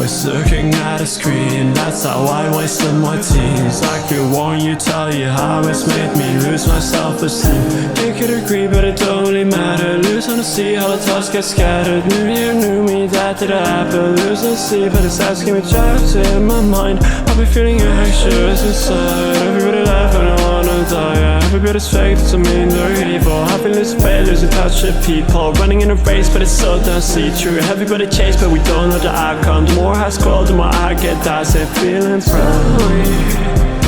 always looking at a screen. That's how I wasted my teens. I could warn you, tell you how it's made me lose my self-esteem. You could agree, but it don't really matter. Lose on the sea, how the thoughts get scattered. New year, new me, that did happen. Lose on the sea, but it's asking me jobs in my mind. I'll be feeling anxious inside. Everybody laugh and I wanna die. Yeah, everybody's fake, doesn't mean they're evil. Happiness, failures, and touch of people. Running in a race, but it's so damn see-through. Everybody chase, but we don't know the outcome. The more I scroll, the more I get dancing, feeling friendly.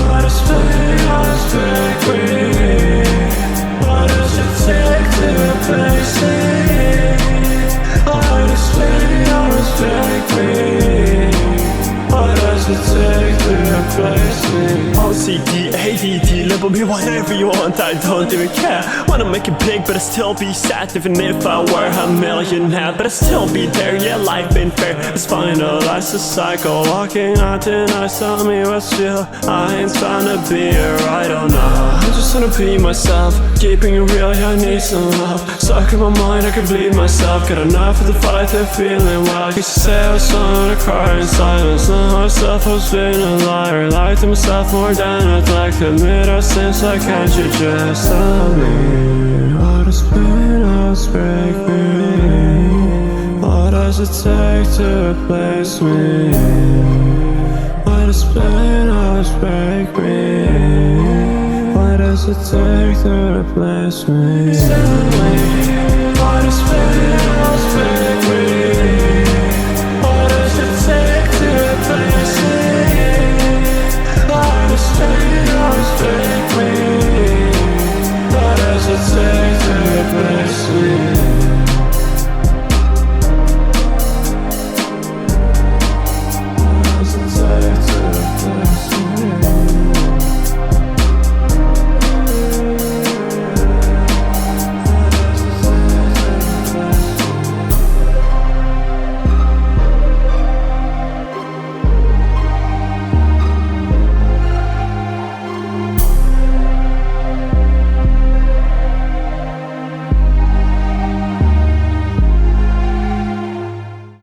What is fate, what is fake? What does it take to replace me? What is fate, what is fake? What does it take to replace me? OCD, ADD, label me whatever you want, I don't even care. Wanna make it big, but I still be sad. Even if I were a millionaire, but I still be there. Yeah, life ain't fair, it's finalized the cycle. Walking out tonight, tell me what's real. I ain't trying to be I don't know. I'm just trying to be myself, keeping it real, yeah, I need some love. Stuck in my mind, I can bleed myself. Got enough of the fight, they're feeling wild. Used to say I was gonna cry in silence. Now myself has been a liar. Lied to myself more than I'd like to admit. Our sins, why can't you just tell me? What is pain, what's break me? What does it take to replace me? What is pain, what's break me? What does it take to replace me? Tell me, what is pain, what's break me?